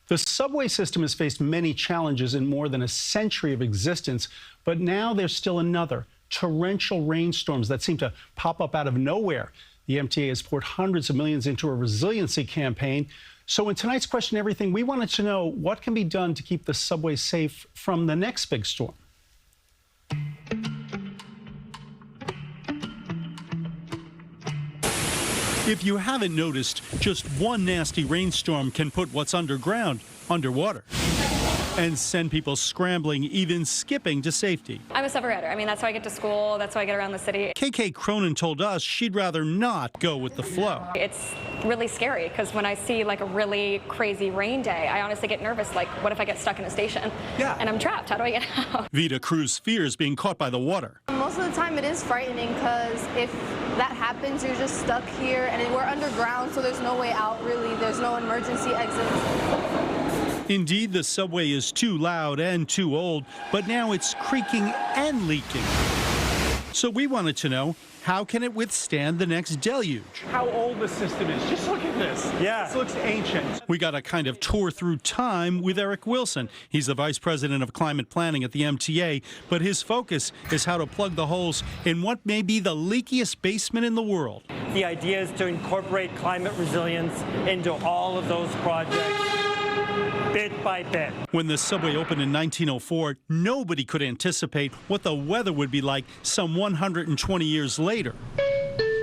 The subway system has faced many challenges in more than a century of existence, but now there's still another, torrential rainstorms that seem to pop up out of nowhere. The MTA has poured hundreds of millions into a resiliency campaign. So in tonight's Question Everything, we wanted to know what can be done to keep the subway safe from the next big storm. If you haven't noticed, just one nasty rainstorm can put what's underground underwater and send people scrambling, even skipping to safety. I'm a subway rider. I mean, that's how I get to school. That's how I get around the city. KK Cronin told us she'd rather not go with the flow. It's really scary because when I see like a really crazy rain day, I honestly get nervous. Like, what if I get stuck in a station and I'm trapped? How do I get out? Vita Cruz fears being caught by the water. Most of the time it is frightening because if that happens, you're just stuck here and we're underground, so there's no way out really. There's no emergency exits. Indeed, the subway is too loud and too old, but now it's creaking and leaking. So we wanted to know, how can it withstand the next deluge? How old the system is. Just look at this. Yeah. This looks ancient. We got a kind of tour through time with Eric Wilson. He's the vice president of climate planning at the MTA, but his focus is how to plug the holes in what may be the leakiest basement in the world. The idea is to incorporate climate resilience into all of those projects, bit by bit. When the subway opened in 1904, nobody could anticipate what the weather would be like some 120 years later.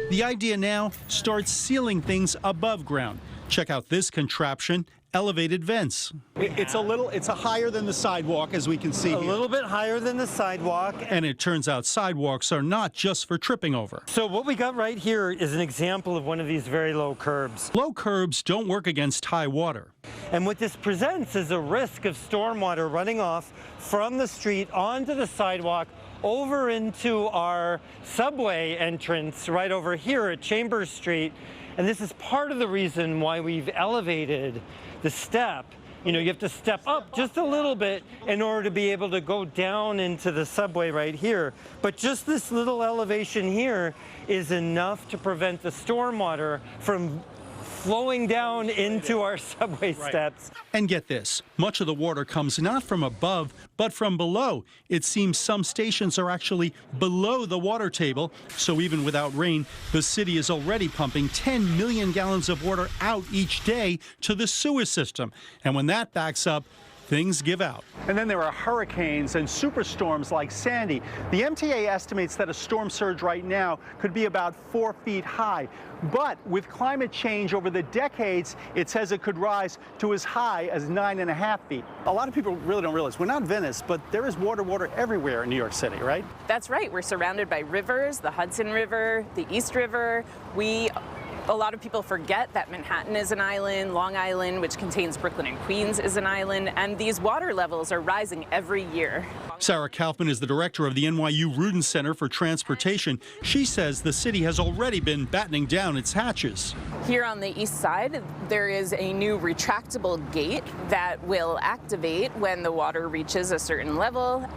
The idea now starts sealing things above ground. Check out this contraption, elevated vents. It's higher than the sidewalk, as we can see here. A little bit higher than the sidewalk. And it turns out sidewalks are not just for tripping over. So what we got right here is an example of one of these very low curbs. Low curbs don't work against high water. And what this presents is a risk of stormwater running off from the street onto the sidewalk over into our subway entrance right over here at Chambers Street. And this is part of the reason why we've elevated the step. You know, you have to step up just a little bit in order to be able to go down into the subway right here. But just this little elevation here is enough to prevent the stormwater from flowing down into our subway steps. And get this, much of the water comes not from above, but from below. It seems some stations are actually below the water table, so even without rain, the city is already pumping 10 million gallons of water out each day to the sewer system. And when that backs up, things give out. And then there are hurricanes and superstorms like Sandy. The MTA estimates that a storm surge right now could be about 4 feet high. But with climate change over the decades, it says it could rise to as high as 9.5 feet. A lot of people really don't realize we're not Venice, but there is water everywhere in New York City, right? That's right. We're surrounded by rivers, the Hudson River, the East River. A lot of people forget that Manhattan is an island, Long Island, which contains Brooklyn and Queens, is an island, and these water levels are rising every year. Sarah Kaufman is the director of the NYU Rudin Center for Transportation. She says the city has already been battening down its hatches. Here on the east side, there is a new retractable gate that will activate when the water reaches a certain level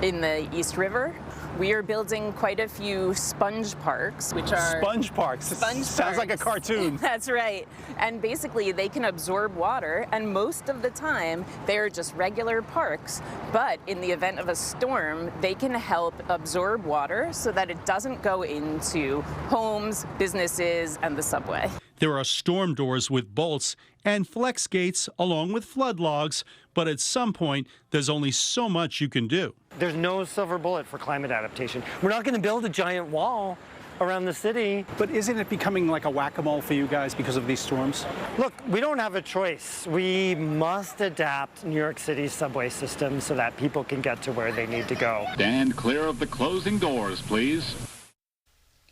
in the East River. We are building quite a few sponge parks, which are... Sponge parks? Sounds like a cartoon. That's right. And basically, they can absorb water, and most of the time, they're just regular parks. But in the event of a storm, they can help absorb water so that it doesn't go into homes, businesses, and the subway. There are storm doors with bolts and flex gates along with flood logs, but at some point, there's only so much you can do. There's no silver bullet for climate adaptation. We're not going to build a giant wall around the city. But isn't it becoming like a whack-a-mole for you guys because of these storms? Look, we don't have a choice. We must adapt New York City's subway system so that people can get to where they need to go. Stand clear of the closing doors, please.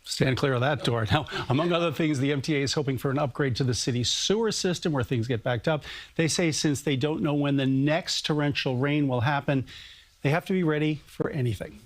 Stand clear of that door. Now, among other things, the MTA is hoping for an upgrade to the city's sewer system where things get backed up. They say since they don't know when the next torrential rain will happen, they have to be ready for anything.